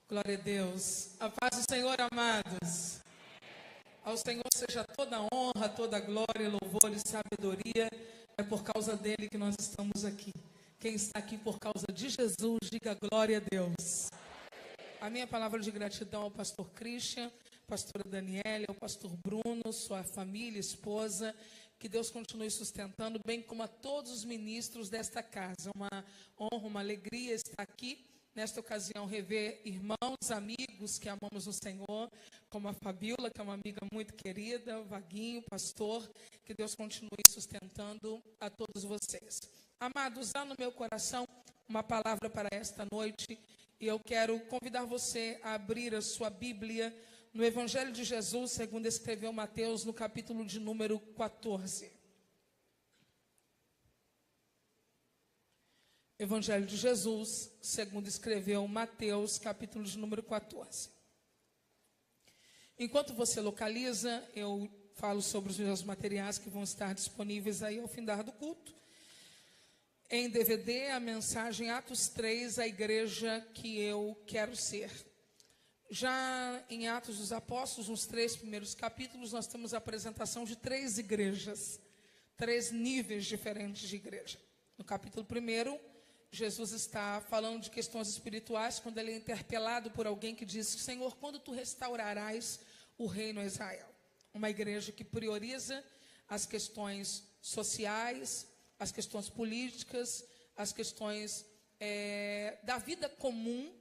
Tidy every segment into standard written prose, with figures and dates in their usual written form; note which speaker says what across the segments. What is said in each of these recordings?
Speaker 1: Glória a Deus. A paz do Senhor, amados. Ao Senhor seja toda a honra, toda a glória, louvor e sabedoria. É por causa dele que nós estamos aqui. Quem está aqui por causa de Jesus, diga glória a Deus. A minha palavra de gratidão ao pastor Christian, pastora Daniela, ao pastor Bruno, sua família, esposa. Que Deus continue sustentando, bem como a todos os ministros desta casa. Uma honra, uma alegria estar aqui. Nesta ocasião, rever irmãos, amigos que amamos o Senhor, como a Fabiola, que é uma amiga muito querida, o Vaguinho, pastor, que Deus continue sustentando a todos vocês. Amados, há no meu coração uma palavra para esta noite, e eu quero convidar você a abrir a sua Bíblia no Evangelho de Jesus, segundo escreveu Mateus, no capítulo de número 14. Evangelho de Jesus, segundo escreveu Mateus, capítulo de número 14. Enquanto você localiza, eu falo sobre os meus materiais que vão estar disponíveis aí ao findar do culto. Em DVD, a mensagem Atos 3, a igreja que eu quero ser. Já em Atos dos Apóstolos, nos 3 primeiros capítulos, nós temos a apresentação de 3 igrejas, 3 níveis diferentes de igreja. No capítulo 1, Jesus está falando de questões espirituais, quando ele é interpelado por alguém que diz: Senhor, quando tu restaurarás o reino a Israel? Uma igreja que prioriza as questões sociais, as questões políticas, as questões da vida comum,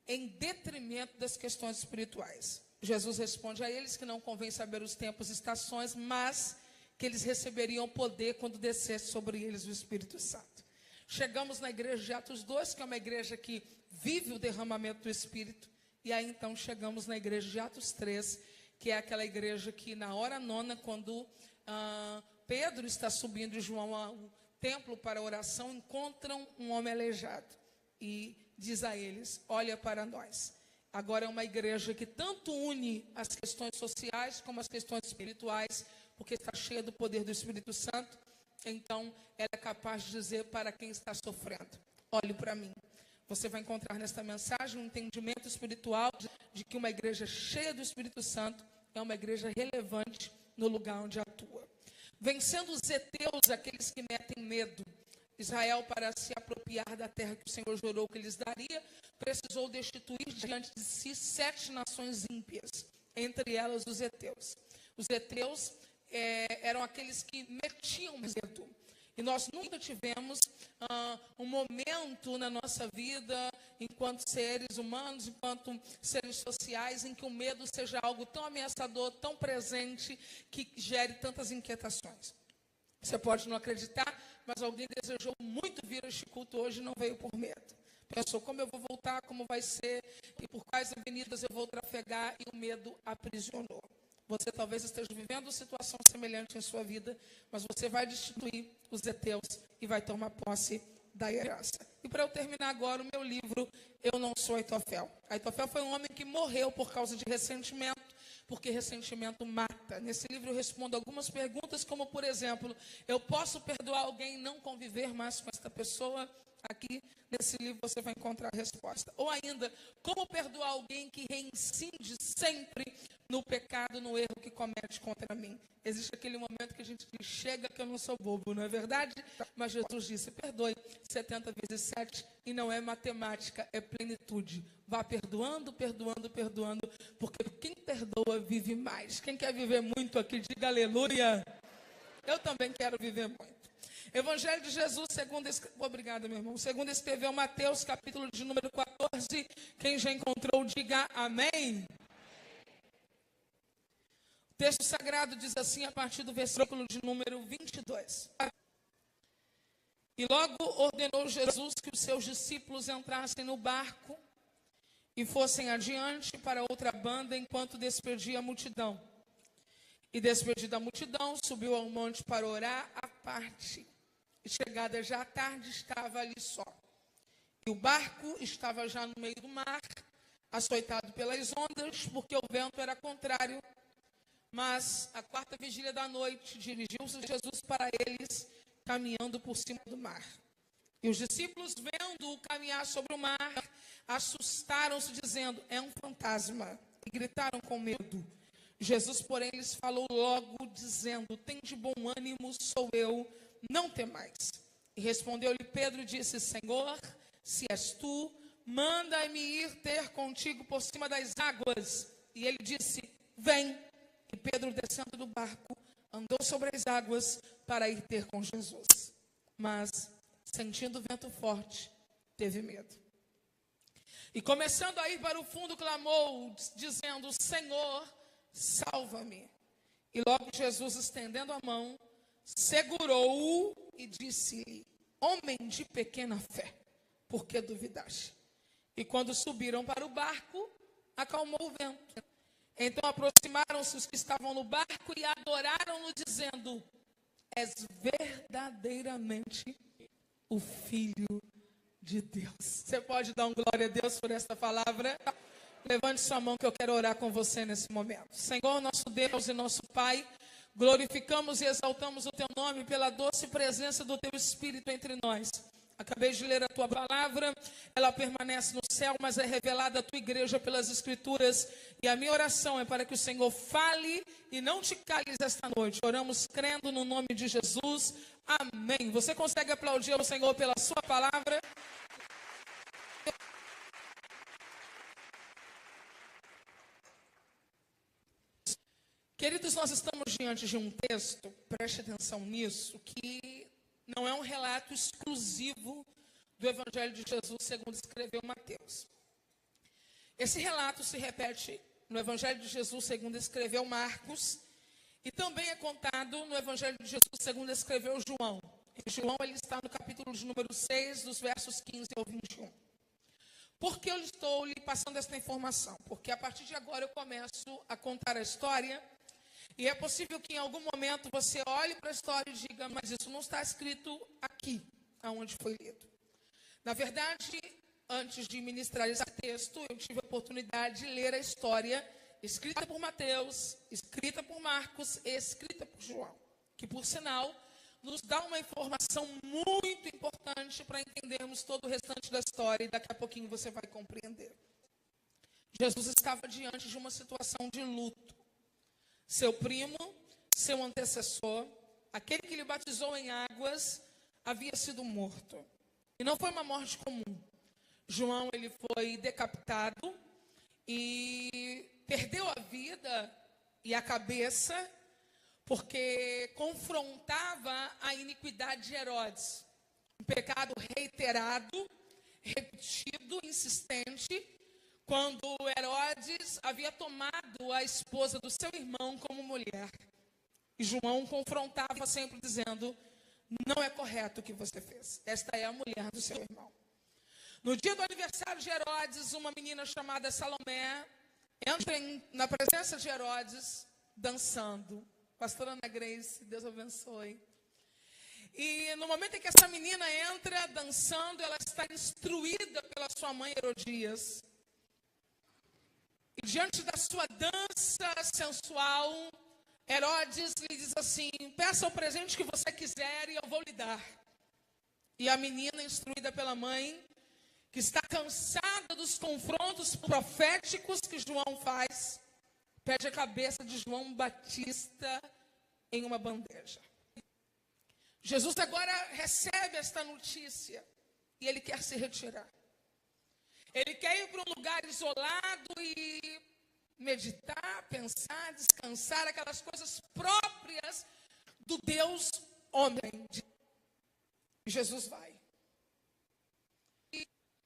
Speaker 1: em detrimento das questões espirituais. Jesus responde a eles que não convém saber os tempos e estações, mas que eles receberiam poder quando descesse sobre eles o Espírito Santo. Chegamos na igreja de Atos 2, que é uma igreja que vive o derramamento do Espírito. E aí então chegamos na igreja de Atos 3, que é aquela igreja que na hora nona, quando Pedro está subindo de João ao templo para a oração, encontram um homem aleijado. E diz a eles: olha para nós. Agora é uma igreja que tanto une as questões sociais como as questões espirituais, porque está cheia do poder do Espírito Santo. Então, ela é capaz de dizer para quem está sofrendo: olhe para mim. Você vai encontrar nesta mensagem um entendimento espiritual de que uma igreja cheia do Espírito Santo é uma igreja relevante no lugar onde atua. Vencendo os heteus, aqueles que metem medo, Israel, para se apropriar da terra que o Senhor jurou que lhes daria, precisou destituir diante de si 7 nações ímpias, entre elas os heteus. Os heteus eram aqueles que metiam medo. E nós nunca tivemos um momento na nossa vida, enquanto seres humanos, enquanto seres sociais, em que o medo seja algo tão ameaçador, tão presente, que gere tantas inquietações. Você pode não acreditar, mas alguém desejou muito vir a este culto hoje e não veio por medo. Pensou: como eu vou voltar, como vai ser, e por quais avenidas eu vou trafegar, e o medo aprisionou. Você talvez esteja vivendo situação semelhante em sua vida, mas você vai destituir os heteus e vai tomar posse da herança. E para eu terminar agora o meu livro, Eu Não Sou Aitofel. Aitofel foi um homem que morreu por causa de ressentimento, porque ressentimento mata. Nesse livro eu respondo algumas perguntas, como por exemplo: eu posso perdoar alguém e não conviver mais com esta pessoa? Aqui nesse livro você vai encontrar a resposta. Ou ainda, como perdoar alguém que reincide sempre no pecado, no erro que comete contra mim? Existe aquele momento que a gente diz: chega que eu não sou bobo, não é verdade? Mas Jesus disse: perdoe 70 vezes 7, e não é matemática, é plenitude. Vá perdoando, perdoando, perdoando, porque quem perdoa vive mais. Quem quer viver muito aqui, diga aleluia. Eu também quero viver muito. Evangelho de Jesus, obrigado, meu irmão. Segundo escreveu Mateus, capítulo de número 14. Quem já encontrou, diga amém. O texto sagrado diz assim, a partir do versículo de número 22. E logo ordenou Jesus que os seus discípulos entrassem no barco e fossem adiante para outra banda, enquanto despedia a multidão. E despedida a multidão, subiu ao monte para orar à parte. E chegada já à tarde, estava ali só. E o barco estava já no meio do mar, açoitado pelas ondas, porque o vento era contrário. Mas, à 4ª vigília da noite, dirigiu-se Jesus para eles, caminhando por cima do mar. E os discípulos, vendo-o caminhar sobre o mar, assustaram-se, dizendo: é um fantasma, e gritaram com medo. Jesus, porém, lhes falou logo, dizendo: tende bom ânimo, sou eu, não temais. E respondeu-lhe Pedro e disse: Senhor, se és tu, manda-me ir ter contigo por cima das águas. E ele disse: vem. E Pedro, descendo do barco, andou sobre as águas para ir ter com Jesus. Mas, sentindo o vento forte, teve medo. E começando a ir para o fundo, clamou, dizendo: Senhor, salva-me. E logo Jesus, estendendo a mão, segurou-o e disse-lhe: homem de pequena fé, por que duvidaste? E quando subiram para o barco, acalmou o vento. Então aproximaram-se os que estavam no barco e adoraram-no, dizendo: és verdadeiramente o Filho de Deus. Você pode dar um glória a Deus por essa palavra? Levante sua mão que eu quero orar com você nesse momento. Senhor, nosso Deus e nosso Pai, glorificamos e exaltamos o Teu nome pela doce presença do Teu Espírito entre nós. Acabei de ler a Tua palavra, ela permanece no céu, mas é revelada à Tua igreja pelas Escrituras. E a minha oração é para que o Senhor fale e não te cales esta noite. Oramos crendo no nome de Jesus. Amém. Você consegue aplaudir ao Senhor pela Sua palavra? Queridos, nós estamos diante de um texto, preste atenção nisso, que não é um relato exclusivo do Evangelho de Jesus segundo escreveu Mateus. Esse relato se repete no Evangelho de Jesus segundo escreveu Marcos e também é contado no Evangelho de Jesus segundo escreveu João. Em João ele está no capítulo de número 6, dos versos 15 ao 21. Por que eu estou lhe passando esta informação? Porque a partir de agora eu começo a contar a história. E é possível que em algum momento você olhe para a história e diga: mas isso não está escrito aqui, aonde foi lido. Na verdade, antes de ministrar esse texto, eu tive a oportunidade de ler a história escrita por Mateus, escrita por Marcos e escrita por João, que, por sinal, nos dá uma informação muito importante para entendermos todo o restante da história e daqui a pouquinho você vai compreender. Jesus estava diante de uma situação de luto. Seu primo, seu antecessor, aquele que lhe batizou em águas, havia sido morto. E não foi uma morte comum. João, ele foi decapitado e perdeu a vida e a cabeça porque confrontava a iniquidade de Herodes. Um pecado reiterado, repetido, insistente, quando Herodes havia tomado a esposa do seu irmão como mulher. E João confrontava sempre dizendo: não é correto o que você fez. Esta é a mulher do seu irmão. No dia do aniversário de Herodes, uma menina chamada Salomé entra na presença de Herodes dançando. Pastora Ana Grace, Deus abençoe. E no momento em que essa menina entra dançando, ela está instruída pela sua mãe Herodias. E diante da sua dança sensual, Herodes lhe diz assim: peça o presente que você quiser e eu vou lhe dar. E a menina, instruída pela mãe, que está cansada dos confrontos proféticos que João faz, pede a cabeça de João Batista em uma bandeja. Jesus agora recebe esta notícia e ele quer se retirar. Ele quer ir para um lugar isolado e meditar, pensar, descansar, aquelas coisas próprias do Deus homem. Jesus vai.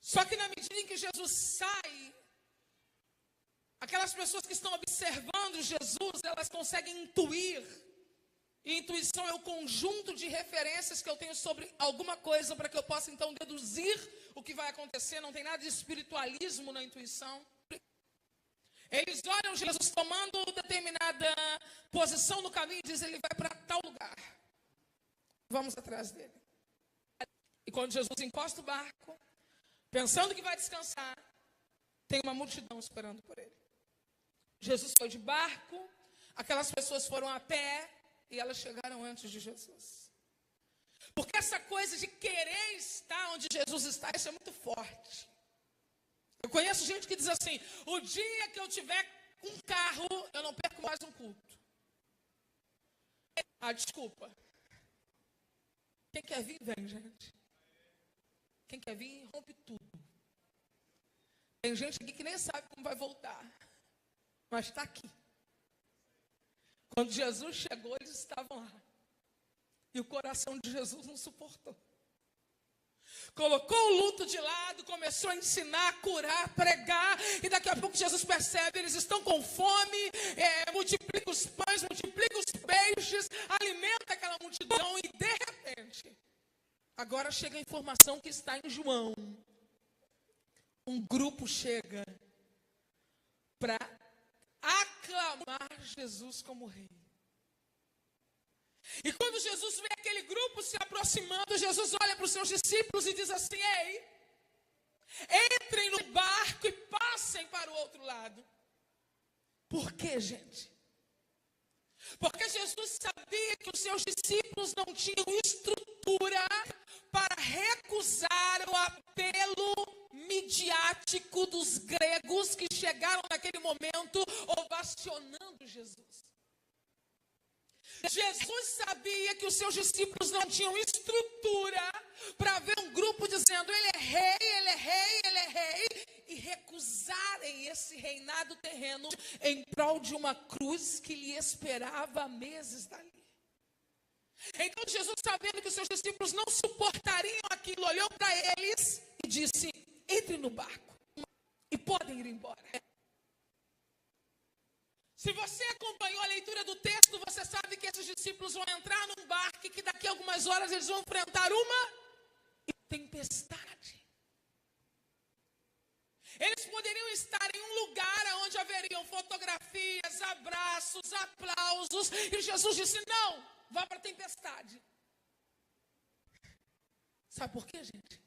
Speaker 1: Só que na medida em que Jesus sai, aquelas pessoas que estão observando Jesus, elas conseguem intuir. E intuição é o conjunto de referências que eu tenho sobre alguma coisa para que eu possa então deduzir o que vai acontecer. Não tem nada de espiritualismo na intuição. Eles olham Jesus tomando determinada posição no caminho e dizem: ele vai para tal lugar. Vamos atrás dele. E quando Jesus encosta o barco, pensando que vai descansar, tem uma multidão esperando por ele. Jesus foi de barco, aquelas pessoas foram a pé e elas chegaram antes de Jesus. Porque essa coisa de querer estar onde Jesus está, isso é muito forte. Eu conheço gente que diz assim: o dia que eu tiver um carro, eu não perco mais um culto. Ah, desculpa. Quem quer vir, vem, gente. Quem quer vir, rompe tudo. Tem gente aqui que nem sabe como vai voltar, mas está aqui. Quando Jesus chegou, eles estavam lá. E o coração de Jesus não suportou. Colocou o luto de lado, começou a ensinar, curar, pregar. E daqui a pouco Jesus percebe, eles estão com fome, multiplica os pães, multiplica os peixes, alimenta aquela multidão. E de repente, agora chega a informação que está em João. Um grupo chega para aclamar Jesus como rei. E quando Jesus vê aquele grupo se aproximando, Jesus olha para os seus discípulos e diz assim: ei, entrem no barco e passem para o outro lado. Por quê, gente? Porque Jesus sabia que os seus discípulos não tinham estrutura para recusar o apelo midiático dos gregos que chegaram naquele momento ovacionando Jesus. Jesus sabia que os seus discípulos não tinham estrutura para ver um grupo dizendo: ele é rei, ele é rei, ele é rei, e recusarem esse reinado terreno em prol de uma cruz que lhe esperava há meses dali. Então Jesus, sabendo que os seus discípulos não suportariam aquilo, olhou para eles e disse: entre no barco e podem ir embora. Se você acompanhou a leitura do texto, você sabe que esses discípulos vão entrar num barco e que daqui a algumas horas eles vão enfrentar uma tempestade. Eles poderiam estar em um lugar onde haveriam fotografias, abraços, aplausos, e Jesus disse: não, vá para a tempestade. Sabe por quê, gente?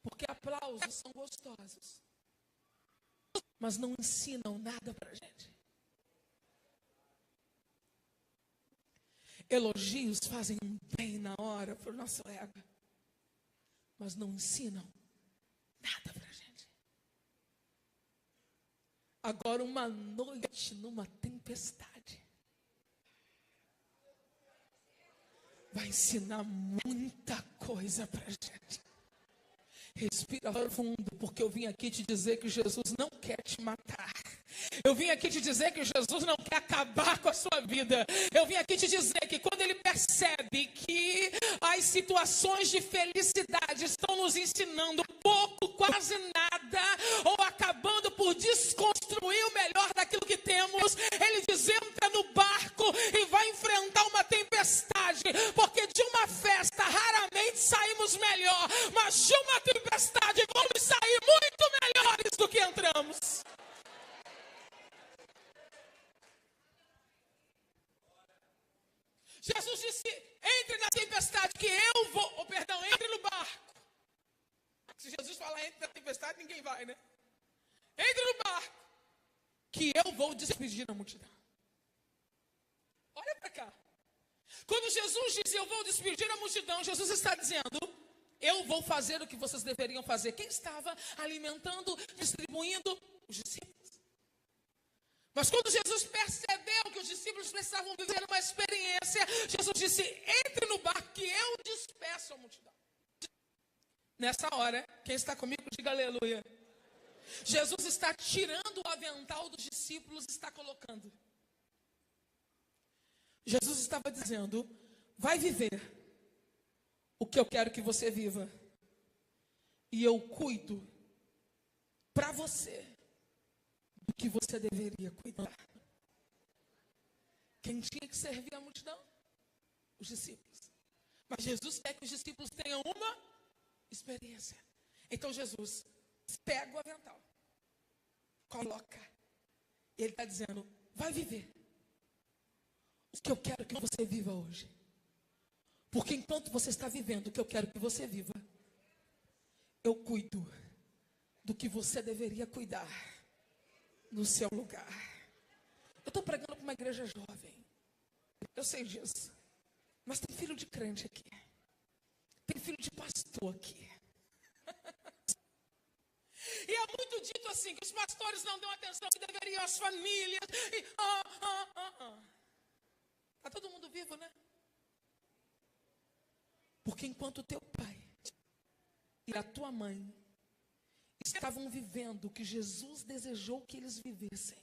Speaker 1: Porque aplausos são gostosos, mas não ensinam nada para a gente. Elogios fazem um bem na hora para o nosso ego, mas não ensinam nada para a gente. Agora, uma noite numa tempestade vai ensinar muita coisa para a gente. Respira fundo, porque eu vim aqui te dizer que Jesus não quer te matar. Eu vim aqui te dizer que Jesus não quer acabar com a sua vida. Eu vim aqui te dizer que quando ele percebe que as situações de felicidade estão nos ensinando pouco, quase nada, ou acabando por desconstruir o melhor daquilo que temos, ele diz: entra no barco e vai enfrentar uma tempestade, porque de uma festa raramente saímos melhor, mas de uma tempestade vamos sair muito melhores do que entramos. Jesus disse: entre na tempestade que eu vou, entre no barco. Se Jesus falar entre na tempestade, ninguém vai, né? Entre no barco que eu vou despedir a multidão. Olha para cá. Quando Jesus diz: eu vou despedir a multidão, Jesus está dizendo: eu vou fazer o que vocês deveriam fazer. Quem estava alimentando, distribuindo? Os discípulos. Mas quando Jesus percebeu que os discípulos precisavam viver uma experiência, Jesus disse: entre no barco que eu despeço a multidão. Nessa hora, quem está comigo, diga aleluia. Jesus está tirando o avental dos discípulos e está colocando. Jesus estava dizendo: vai viver o que eu quero que você viva, e eu cuido para você do que você deveria cuidar. Quem tinha que servir a multidão? Os discípulos. Mas Jesus quer que os discípulos tenham uma experiência. Então Jesus pega o avental, coloca, e ele está dizendo: vai viver o que eu quero que você viva hoje. Porque enquanto você está vivendo o que eu quero que você viva, eu cuido do que você deveria cuidar no seu lugar. Eu estou pregando para uma igreja jovem, eu sei disso, mas tem filho de crente aqui, tem filho de pastor aqui. E a assim, que os pastores não dão atenção que deveriam às famílias. Está todo mundo vivo, né? Porque enquanto o teu pai e a tua mãe estavam vivendo o que Jesus desejou que eles vivessem,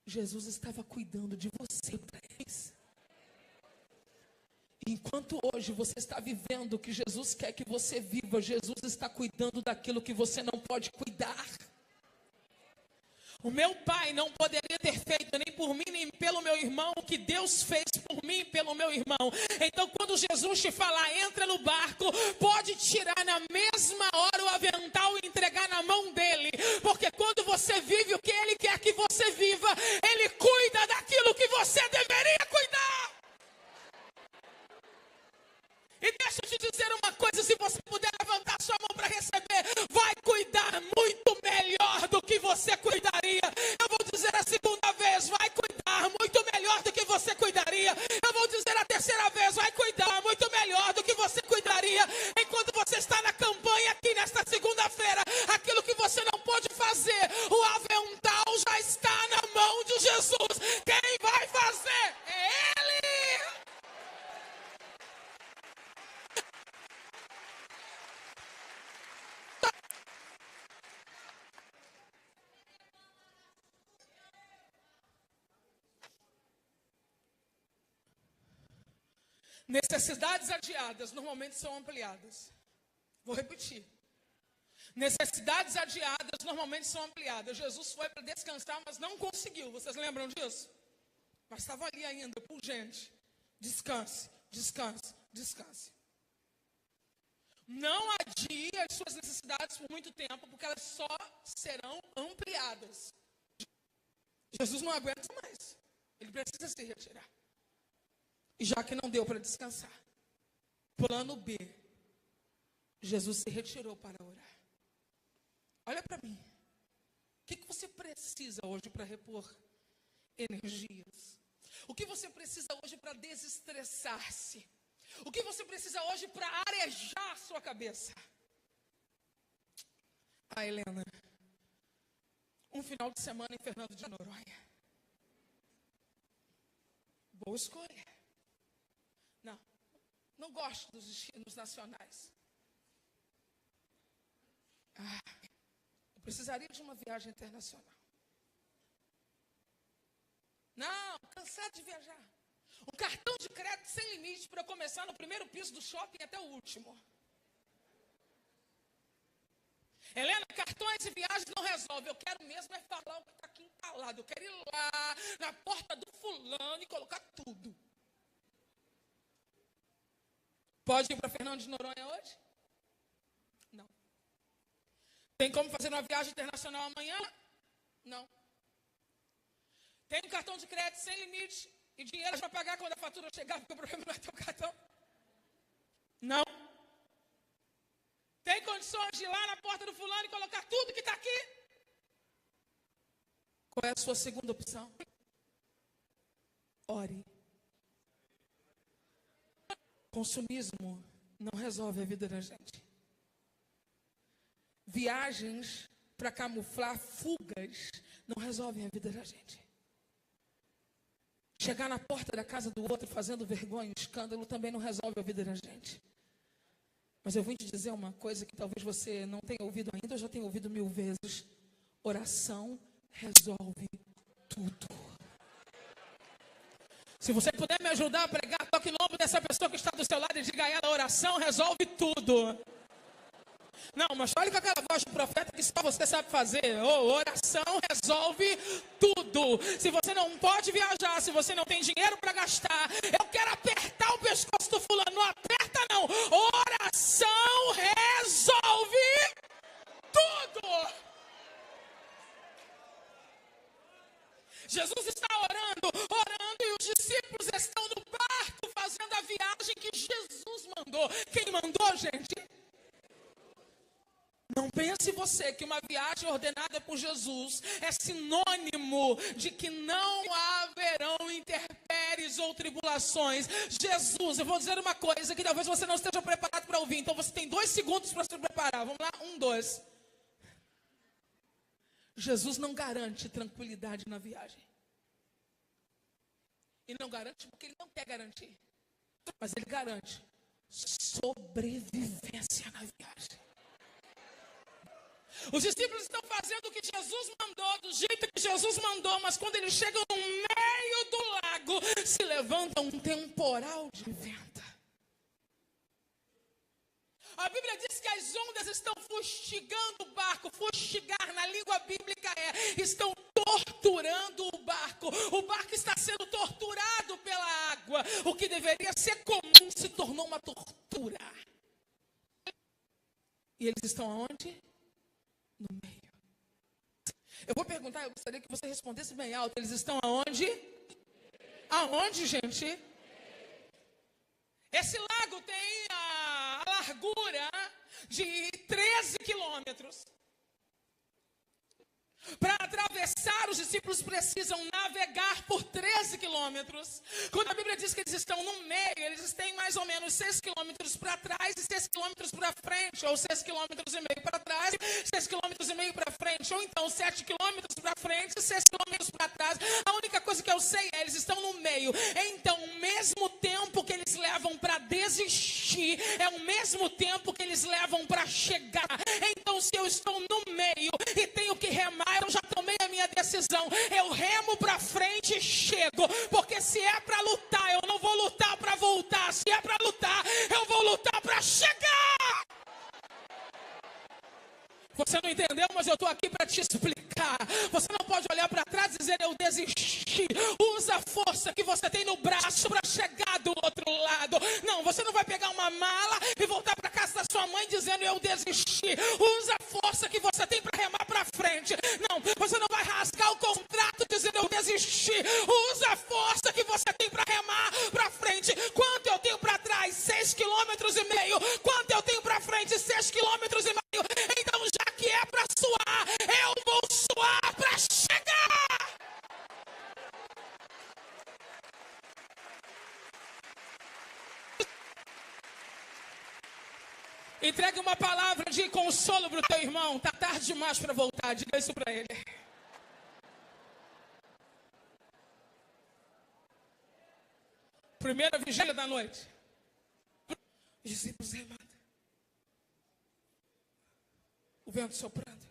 Speaker 1: Jesus estava cuidando de você para eles. Enquanto hoje você está vivendo o que Jesus quer que você viva, Jesus está cuidando daquilo que você não pode cuidar. O meu pai não poderia ter feito nem por mim, nem pelo meu irmão, o que Deus fez por mim e pelo meu irmão. Então, quando Jesus te falar, entra no barco, pode tirar na mesma hora o avental e entregar na mão dele. Porque quando você vive o que ele quer que você viva, ele cuida daquilo que você deveria cuidar. E deixa eu te dizer uma coisa, se você puder levantar sua mão para receber, vai cuidar muito melhor do que você cuidaria. Eu vou dizer a segunda vez, vai cuidar muito melhor do que você cuidaria. Eu vou dizer a terceira vez, vai cuidar muito melhor do que você cuidaria. Enquanto você está na campanha aqui nesta segunda-feira, aquilo que você não pôde fazer, o avental já está na mão de Jesus. Quem vai fazer é Ele. Necessidades adiadas normalmente são ampliadas. Vou repetir. Necessidades adiadas normalmente são ampliadas. Jesus foi para descansar, mas não conseguiu. Vocês lembram disso? Mas estava ali ainda, pungente. Descanse, descanse, descanse. Não adie as suas necessidades por muito tempo, porque elas só serão ampliadas. Jesus não aguenta mais. Ele precisa se retirar. E já que não deu para descansar, plano B, Jesus se retirou para orar. Olha para mim. O que você precisa hoje para repor energias? O que você precisa hoje para desestressar-se? O que você precisa hoje para arejar a sua cabeça? Helena, um final de semana em Fernando de Noronha. Boa escolha. Não gosto dos destinos nacionais. Eu precisaria de uma viagem internacional. Não, cansado de viajar. Um cartão de crédito sem limite para eu começar no primeiro piso do shopping até o último. Helena, cartões e viagens não resolve. Eu quero mesmo é falar o que está aqui entalado. Eu quero ir lá na porta do fulano e colocar tudo. Pode ir para Fernando de Noronha hoje? Não. Tem como fazer uma viagem internacional amanhã? Não. Tem um cartão de crédito sem limite e dinheiro para pagar quando a fatura chegar, porque o problema não é teu cartão? Não. Tem condições de ir lá na porta do fulano e colocar tudo que está aqui? Qual é a sua segunda opção? Ore. Consumismo não resolve a vida da gente. Viagens para camuflar fugas não resolvem a vida da gente. Chegar na porta da casa do outro fazendo vergonha, escândalo, também não resolve a vida da gente. Mas eu vou te dizer uma coisa que talvez você não tenha ouvido ainda, eu já tenho ouvido 1000 vezes. Oração resolve tudo. Se você puder me ajudar a pregar, toque no ombro dessa pessoa que está do seu lado e diga a ela, a oração resolve tudo. Não, mas fale com aquela voz de profeta que só você sabe fazer. Oração resolve tudo. Se você não pode viajar, se você não tem dinheiro para gastar, eu quero apertar o pescoço do fulano. Não aperta não. Oração resolve tudo. Jesus está orando, e os discípulos estão no barco fazendo a viagem que Jesus mandou. Quem mandou, gente? Não pense você que uma viagem ordenada por Jesus é sinônimo de que não haverão intempéries ou tribulações. Jesus, eu vou dizer uma coisa que talvez você não esteja preparado para ouvir. Então você tem 2 segundos para se preparar. Vamos lá, 1, 2. Jesus não garante tranquilidade na viagem. E não garante porque ele não quer garantir. Mas ele garante sobrevivência na viagem. Os discípulos estão fazendo o que Jesus mandou, do jeito que Jesus mandou, mas quando eles chegam no meio do lago, se levanta um temporal de vento. A Bíblia diz que as ondas estão fustigando o barco. Fustigar na língua bíblica estão torturando o barco. O barco está sendo torturado pela água. O que deveria ser comum se tornou uma tortura. E eles estão aonde? No meio. Eu vou perguntar, eu gostaria que você respondesse bem alto. Eles estão aonde? Aonde, gente? Esse lago tem a largura de 13 quilômetros. Para atravessar, os discípulos precisam navegar por 13 quilômetros. Quando a Bíblia diz que eles estão no meio, eles têm mais ou menos 6 quilômetros para trás e 6 quilômetros para frente, ou 6 quilômetros e meio para trás, 6 quilômetros e meio para frente, ou então 7 quilômetros para frente e 6 quilômetros para trás. A única coisa que eu sei eles estão no meio. Então, o mesmo tempo que eles levam para desistir, é o mesmo tempo que eles levam para chegar. Então, se eu estou no meio e tenho que remar, eu já tomei a minha decisão. Eu remo para frente e chego. Porque se é para lutar, eu não vou lutar para voltar. Se é para lutar, eu vou lutar para chegar. Você não entendeu, mas eu estou aqui para te explicar. Você não pode olhar para trás e dizer eu desisti. Usa a força que você tem no braço para chegar do outro lado. Não, você não vai pegar uma mala e voltar para casa da sua mãe dizendo eu desisti. Usa a força que você tem para remar para frente. Não, você não vai rasgar o contrato dizendo eu desisti. Usa a força que você tem para remar para frente. Quanto eu tenho para trás? 6,5 quilômetros. Quanto eu tenho para frente? 6,5 quilômetros. Então, já que é para suar, eu vou suar para chegar. Entregue uma palavra de consolo para o teu irmão. Está tarde demais para voltar. Diga isso para ele. Primeira vigília da noite. Os discípulos remando. O vento soprando.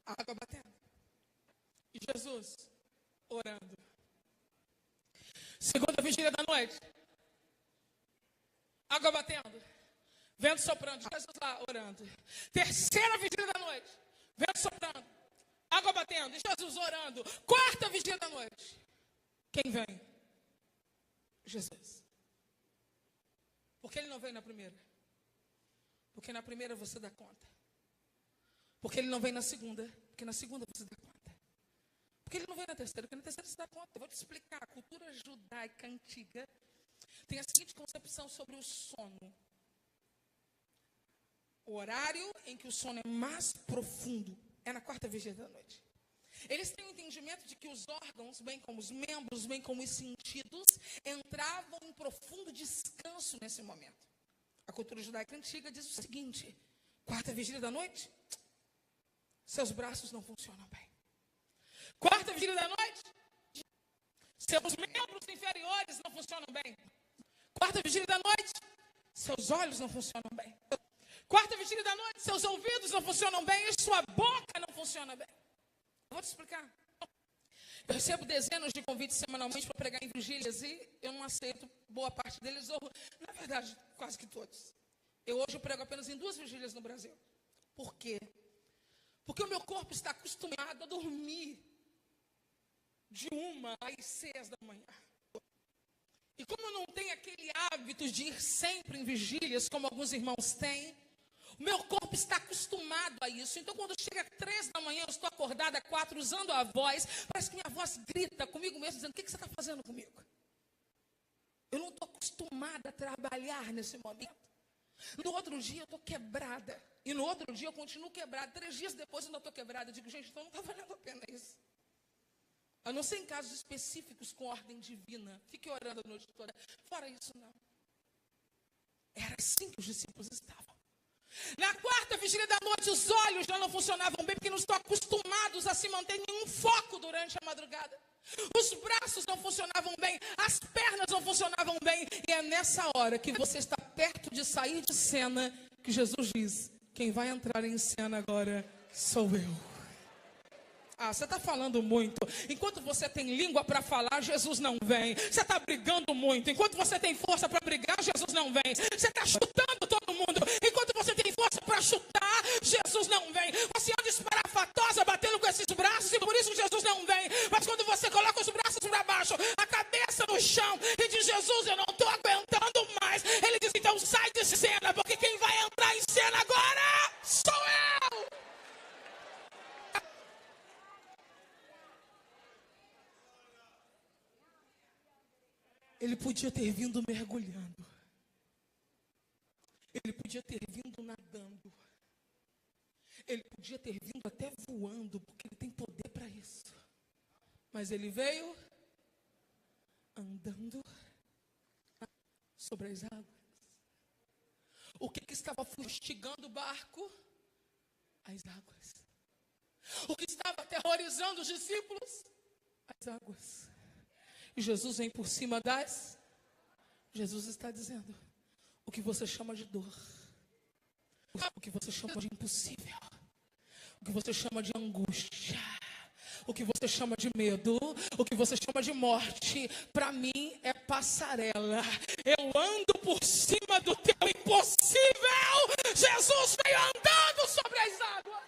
Speaker 1: A água batendo. E Jesus orando. Segunda vigília da noite. Água batendo. Vento soprando. Jesus lá orando. Terceira vigília da noite. Vento soprando. Água batendo. E Jesus orando. Quarta vigília da noite. Quem vem? Jesus. Por que ele não veio na primeira? Porque na primeira você dá conta. Porque ele não vem na segunda, porque na segunda você dá conta. Porque ele não vem na terceira, porque na terceira você dá conta. Eu vou te explicar. A cultura judaica antiga tem a seguinte concepção sobre o sono. O horário em que o sono é mais profundo é na quarta vigília da noite. Eles têm o entendimento de que os órgãos, bem como os membros, bem como os sentidos, entravam em profundo descanso nesse momento. A cultura judaica antiga diz o seguinte: quarta vigília da noite, seus braços não funcionam bem. Quarta vigília da noite, seus membros inferiores não funcionam bem. Quarta vigília da noite, seus olhos não funcionam bem. Quarta vigília da noite, seus ouvidos não funcionam bem e sua boca não funciona bem. Eu vou te explicar. Eu recebo dezenas de convites semanalmente para pregar em vigílias e eu não aceito boa parte deles, ou, na verdade, quase que todos. Hoje eu prego apenas em 2 vigílias no Brasil. Por quê? Porque o meu corpo está acostumado a dormir de 1 às 6 da manhã. E como eu não tenho aquele hábito de ir sempre em vigílias, como alguns irmãos têm, o meu corpo está acostumado a isso. Então, quando chega 3 da manhã, eu estou acordada 4, usando a voz. Parece que minha voz grita comigo mesmo, dizendo: o que você está fazendo comigo? Eu não estou acostumada a trabalhar nesse momento. No outro dia, eu estou quebrada. E no outro dia, eu continuo quebrada. 3 dias depois, eu ainda estou quebrada. Eu digo: gente, então não está valendo a pena isso. A não ser em casos específicos com ordem divina. Fique orando a noite toda. Fora isso, não. Era assim que os discípulos estavam. Na quarta vigília da noite, os olhos já não funcionavam bem, porque não estão acostumados a se manter em nenhum foco durante a madrugada. Os braços não funcionavam bem, as pernas não funcionavam bem. E é nessa hora que você está perto de sair de cena que Jesus diz: quem vai entrar em cena agora sou eu. Ah, você está falando muito. Enquanto você tem língua para falar, Jesus não vem. Você está brigando muito. Enquanto você tem força para brigar, Jesus não vem. Você está chutando todo mundo. Enquanto você tem força para chutar, Jesus não vem. Você anda esparafatosa, batendo com esses braços, e por isso Jesus não vem. Mas quando você coloca os braços para baixo, a cabeça no chão, e diz: Jesus, eu não estou aguentando mais. Ele diz: então sai de cena, porque quem vai entrar em cena agora sou eu. Ele podia ter vindo mergulhando. Ele podia ter vindo nadando. Ele podia ter vindo até voando, porque ele tem poder para isso. Mas ele veio andando sobre as águas. O que estava fustigando o barco? As águas. O que estava aterrorizando os discípulos? As águas. E Jesus vem por cima das... Jesus está dizendo: o que você chama de dor, o que você chama de impossível, o que você chama de angústia, o que você chama de medo, o que você chama de morte, para mim é passarela. Eu ando por cima do teu impossível. Jesus veio andando sobre as águas.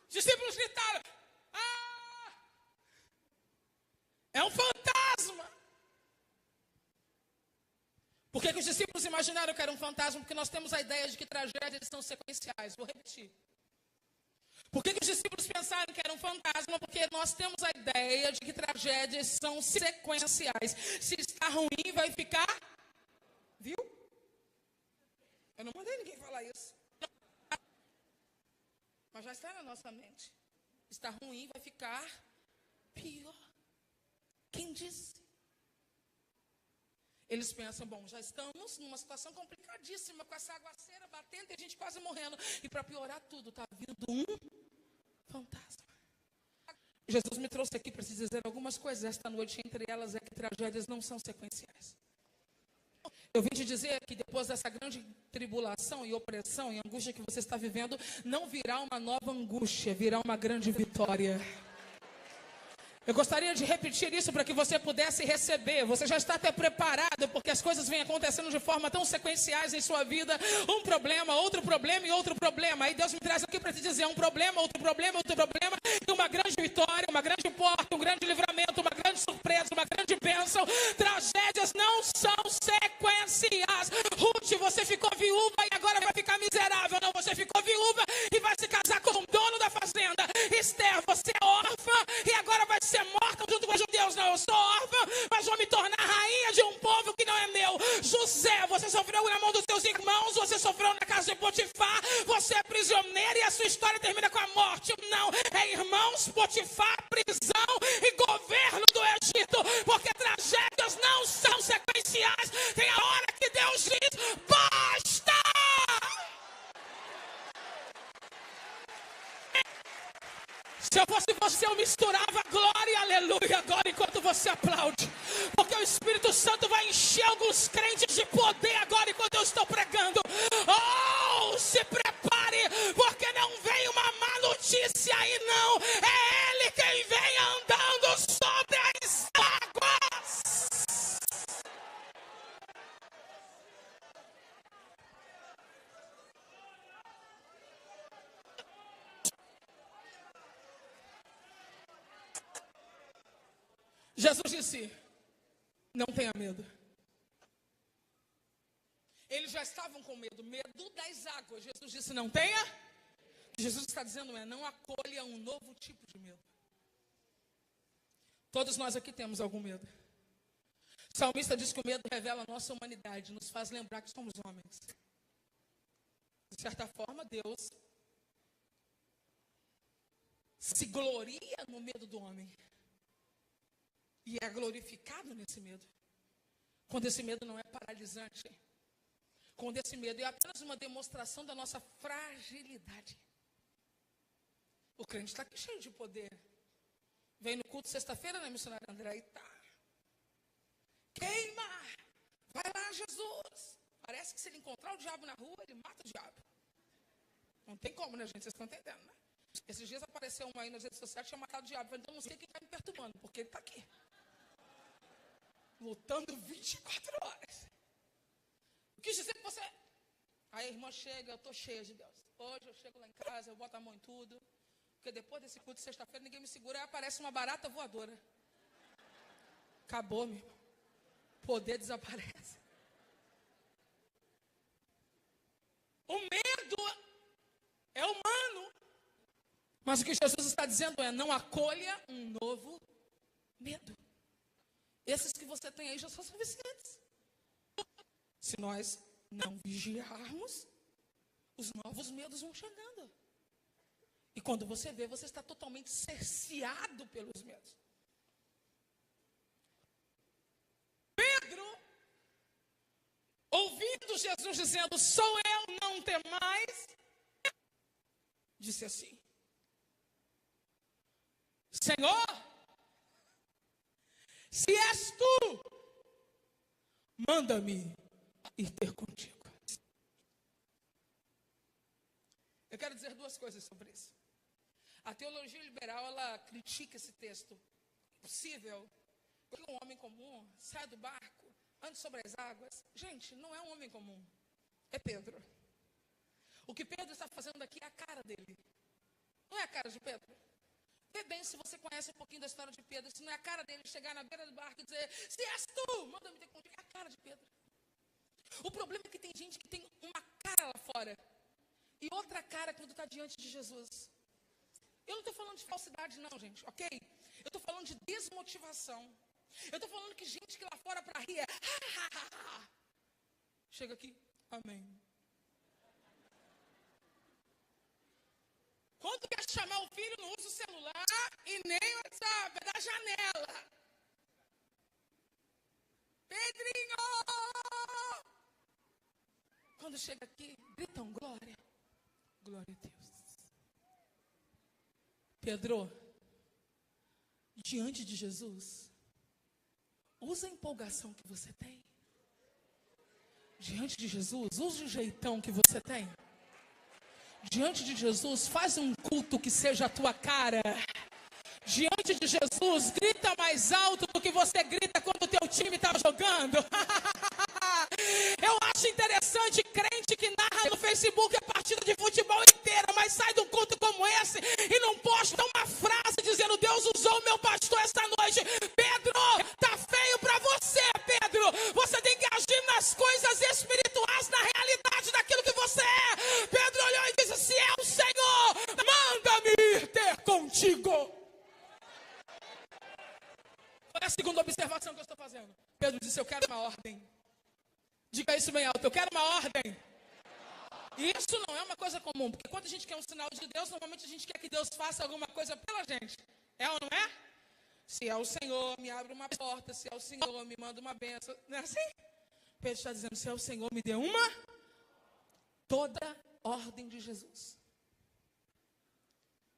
Speaker 1: Os discípulos gritaram: é um fantasma. Por que os discípulos imaginaram que era um fantasma? Porque nós temos a ideia de que tragédias são sequenciais. Vou repetir. Por que os discípulos pensaram que era um fantasma? Porque nós temos a ideia de que tragédias são sequenciais. Se está ruim, vai ficar... Viu? Eu não mandei ninguém falar isso. Mas já está na nossa mente. Está ruim, vai ficar pior. Quem disse? Eles pensam: bom, já estamos numa situação complicadíssima, com essa aguaceira batendo e a gente quase morrendo. E para piorar tudo, está vindo um fantasma. Jesus me trouxe aqui para te dizer algumas coisas esta noite. Entre elas é que tragédias não são sequenciais. Eu vim te dizer que depois dessa grande tribulação e opressão e angústia que você está vivendo, não virá uma nova angústia, virá uma grande vitória. Eu gostaria de repetir isso para que você pudesse receber. Você já está até preparado, porque as coisas vêm acontecendo de forma tão sequenciais em sua vida. Um problema, outro problema e outro problema. Aí Deus me traz aqui para te dizer: um problema, outro problema, outro problema. E uma grande vitória, uma grande porta, um grande livramento, uma grande surpresa, uma grande bênção. Tragédias não são sequenciais. Ruth, você ficou viúva e agora vai ficar miserável. Não, você ficou viúva e vai se casar com o dono da fazenda. Esther, você é órfã e agora vai ser morta junto com os judeus. Não, eu sou órfã, mas vou me tornar rainha de um povo que não é meu. José, você sofreu na mão dos seus irmãos, você sofreu na casa de Potifar, você é prisioneiro e a sua história termina com a morte. Não, é irmãos, Potifar, prisão e governo do Egito, porque tragédias não são sequenciais. Tem a hora que Deus diz: basta! Se eu fosse você, eu misturava glória e aleluia agora enquanto você aplaude. Porque o Espírito Santo vai encher alguns crentes de poder agora enquanto eu estou pregando. Oh, se prepare, porque não vem uma má notícia aí não. É Ele quem vem andando sobre as águas. Jesus disse: não tenha medo. Eles já estavam com medo das águas. Jesus disse: não tenha. O que Jesus está dizendo é: não acolha um novo tipo de medo. Todos nós aqui temos algum medo. O salmista diz que o medo revela a nossa humanidade, nos faz lembrar que somos homens. De certa forma, Deus se gloria no medo do homem. E é glorificado nesse medo. Quando esse medo não é paralisante. quando esse medo é apenas uma demonstração da nossa fragilidade. O crente está aqui cheio de poder. Vem no culto sexta-feira, né, missionária André? E tá. Queima! Vai lá, Jesus! Parece que se ele encontrar o diabo na rua, ele mata o diabo. Não tem como, né, gente? Vocês estão entendendo, né? Esses dias apareceu um aí nas redes sociais que tinha matado o diabo. Então não sei quem está me perturbando, porque ele está aqui. Lutando 24 horas. Eu quis dizer que você... Aí a irmã chega, eu estou cheia de Deus. Hoje eu chego lá em casa, eu boto a mão em tudo. Porque depois desse culto de sexta-feira, ninguém me segura. Aí aparece uma barata voadora. Acabou, meu irmão. O poder desaparece. O medo é humano. Mas o que Jesus está dizendo é: não acolha um novo medo. Esses que você tem aí já são suficientes. Se nós não vigiarmos, os novos medos vão chegando. E quando você vê, você está totalmente cerceado pelos medos. Pedro, ouvindo Jesus dizendo: sou eu, não temais, disse assim: Senhor, se és tu, manda-me ir ter contigo. Eu quero dizer duas coisas sobre isso. A teologia liberal, ela critica esse texto. É possível que um homem comum saia do barco, ande sobre as águas. Gente, não é um homem comum, é Pedro. O que Pedro está fazendo aqui é a cara dele. Não é a cara de Pedro? Vê bem se você conhece um pouquinho da história de Pedro. Se não é a cara dele chegar na beira do barco e dizer: se és tu, manda-me ter contigo. É a cara de Pedro. O problema é que tem gente que tem uma cara lá fora e outra cara quando está diante de Jesus. Eu não estou falando de falsidade não, gente, ok? Eu estou falando de desmotivação. Eu estou falando que gente que lá fora para rir é chega aqui, amém. Quando quer chamar o filho, não usa o celular e nem o WhatsApp, é da janela. Pedrinho! Quando chega aqui, gritam glória. Glória a Deus. Pedro, diante de Jesus, usa a empolgação que você tem. Diante de Jesus, usa o jeitão que você tem. Diante de Jesus, faz um culto que seja a tua cara. Diante de Jesus, grita mais alto do que você grita quando o teu time está jogando. Eu acho interessante crente que narra no Facebook a partida de futebol inteira, mas sai de um culto como esse e não posta uma frase dizendo: Deus usou meu pastor esta noite. Pedro, tá feio para você, Pedro. Você tem que agir nas coisas espirituais, na realidade daquilo que você é. Pedro olhou e disse: se é o Senhor, manda-me ir ter contigo. Foi a segunda observação que eu estou fazendo. Pedro disse: eu quero uma ordem. Diga isso bem alto: eu quero uma ordem. E isso não é uma coisa comum, porque quando a gente quer um sinal de Deus, normalmente a gente quer que Deus faça alguma coisa pela gente. É ou não é? Se é o Senhor, me abre uma porta. Se é o Senhor, me manda uma bênção. Não é assim? Pedro está dizendo: se é o Senhor, me dê uma. Toda ordem de Jesus.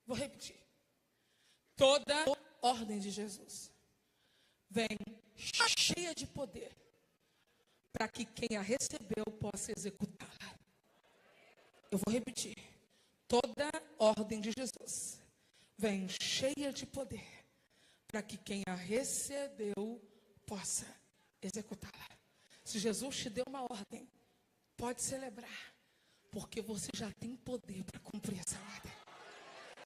Speaker 1: Vou repetir. Toda ordem de Jesus vem cheia de poder, para que quem a recebeu possa executá-la. Eu vou repetir. Toda ordem de Jesus vem cheia de poder, para que quem a recebeu possa executá-la. Se Jesus te deu uma ordem, pode celebrar, porque você já tem poder para cumprir essa ordem.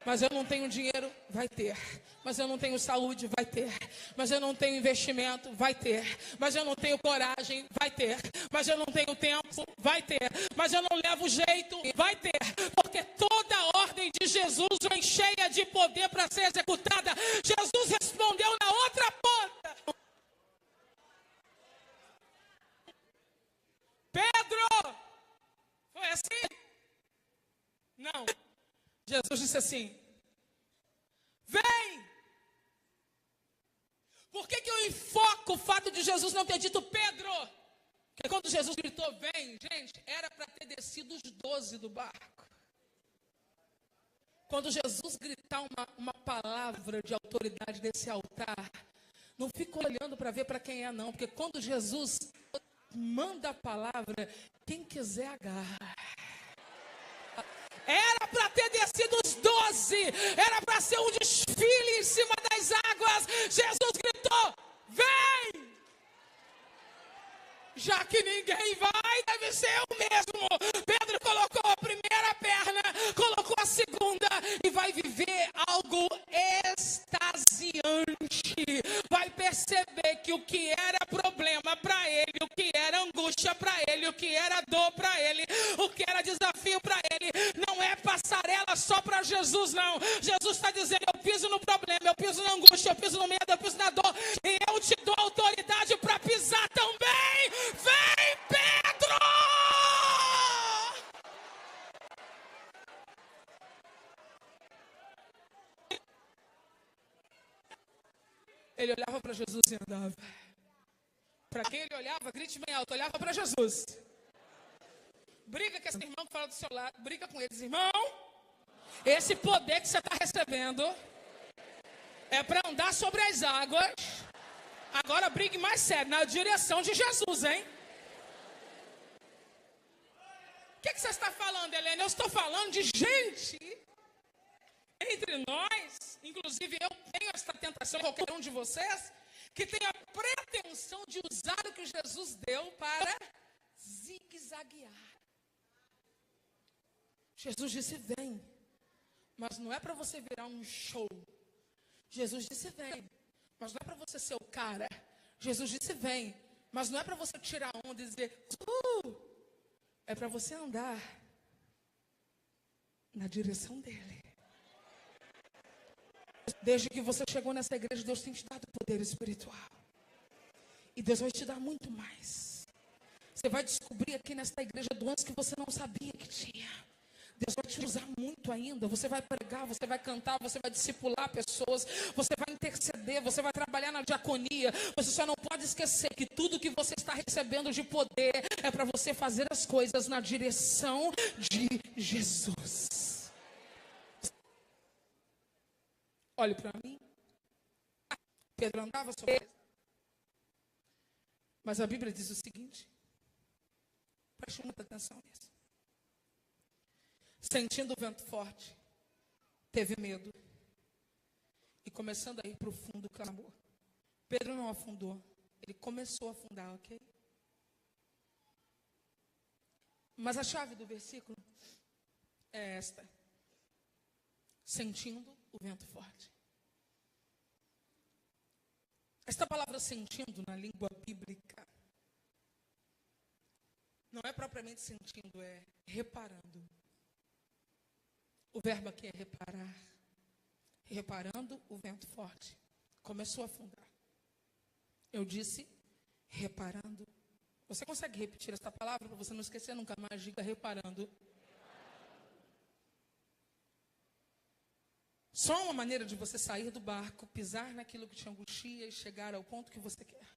Speaker 1: Mas eu não tenho dinheiro, vai ter. Mas eu não tenho saúde, vai ter. Mas eu não tenho investimento, vai ter. Mas eu não tenho coragem, vai ter. Mas eu não tenho tempo, vai ter. Mas eu não levo jeito, vai ter. Porque toda a ordem de Jesus vem cheia de poder para ser executada. Jesus respondeu na outra ponta. Pedro, foi assim? Não. Jesus disse assim: vem! Por que eu enfoco o fato de Jesus não ter dito: Pedro, Porque quando Jesus gritou, vem, gente, era para ter descido os 12 do barco. Quando Jesus gritar uma palavra de autoridade desse altar, não fica olhando para ver para quem é, não. Porque quando Jesus manda a palavra, quem quiser agarra. Era para ter descido os 12. Era para ser um desfile em cima das águas. Jesus gritou, vem! Já que ninguém vai, deve ser eu mesmo. Pedro colocou a primeira perna, colocou a segunda e vai viver algo extasiante. Vai perceber que o que era problema para ele, o que era angústia para ele, o que era dor para ele, o que era desafio para ele, não é passarela só para Jesus, não. Jesus está dizendo, eu piso no problema, eu piso na angústia, eu piso no medo, eu piso na dor, e eu te dou autoridade para pisar também. Vem, Pedro! Ele olhava para Jesus e andava. Para quem ele olhava, grite bem alto, olhava para Jesus. Briga com esse irmão que fala do seu lado, briga com eles, irmão. Esse poder que você está recebendo é para andar sobre as águas. Agora brigue mais sério, na direção de Jesus, hein? O que você está falando, Helena? Eu estou falando de gente entre nós, inclusive eu tenho essa tentação, qualquer um de vocês, que tem a pretensão de usar o que Jesus deu para zigue-zaguear. Jesus disse, vem, mas não é para você virar um show. Jesus disse, vem, mas não é para você ser o cara. Jesus disse, vem, mas não é para você tirar onda e dizer, é para você andar na direção dele. Desde que você chegou nessa igreja, Deus tem te dado poder espiritual. E Deus vai te dar muito mais. Você vai descobrir aqui nesta igreja dons que você não sabia que tinha. Deus vai te usar muito ainda. Você vai pregar, você vai cantar, você vai discipular pessoas, você vai interceder, você vai trabalhar na diaconia. Você só não pode esquecer que tudo que você está recebendo de poder é para você fazer as coisas na direção de Jesus. Olhe para mim. Pedro andava sobre ele. Mas a Bíblia diz o seguinte. Preste muita atenção nisso. Sentindo o vento forte, teve medo. E começando a ir para o fundo, clamou. Pedro não afundou. Ele começou a afundar, ok? Mas a chave do versículo é esta. Sentindo o vento forte. Esta palavra sentindo na língua bíblica não é propriamente sentindo, é reparando. O verbo aqui é reparar. Reparando o vento forte. Começou a afundar. Eu disse reparando. Você consegue repetir essa palavra para você não esquecer nunca mais? Diga reparando. Só uma maneira de você sair do barco, pisar naquilo que te angustia e chegar ao ponto que você quer.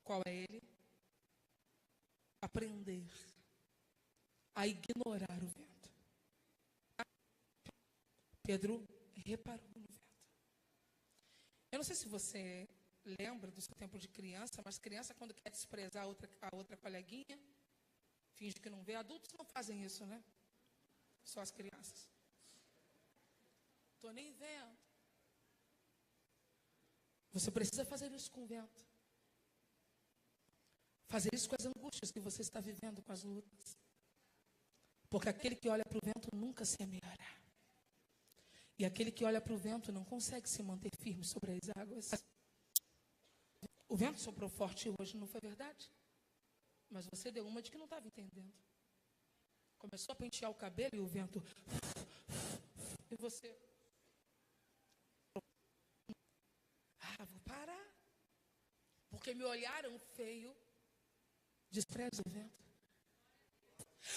Speaker 1: Qual é ele? Aprender a ignorar o vento. Pedro reparou no vento. Eu não sei se você lembra do seu tempo de criança, mas criança quando quer desprezar a outra coleguinha, finge que não vê. Adultos não fazem isso, né? Só as crianças. Estou nem vendo. Você precisa fazer isso com o vento. Fazer isso com as angústias que você está vivendo, com as lutas. Porque aquele que olha para o vento nunca se melhora. E aquele que olha para o vento não consegue se manter firme sobre as águas. O vento soprou forte hoje, não foi verdade? Mas você deu uma de que não estava entendendo. Começou a pentear o cabelo e o vento... E você... vou parar. Porque me olharam feio. Despreza o vento.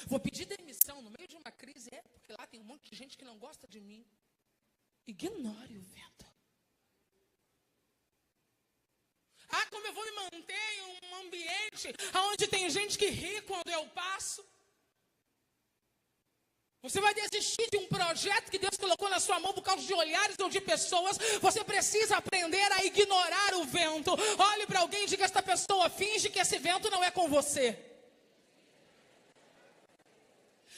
Speaker 1: Vou pedir demissão no meio de uma crise. Porque lá tem um monte de gente que não gosta de mim. Ignore o vento. Como eu vou me manter um ambiente onde tem gente que ri quando eu passo? Você vai desistir de um projeto que Deus colocou na sua mão por causa de olhares ou de pessoas? Você precisa aprender a ignorar o vento. Olhe para alguém e diga: esta pessoa finge que esse vento não é com você.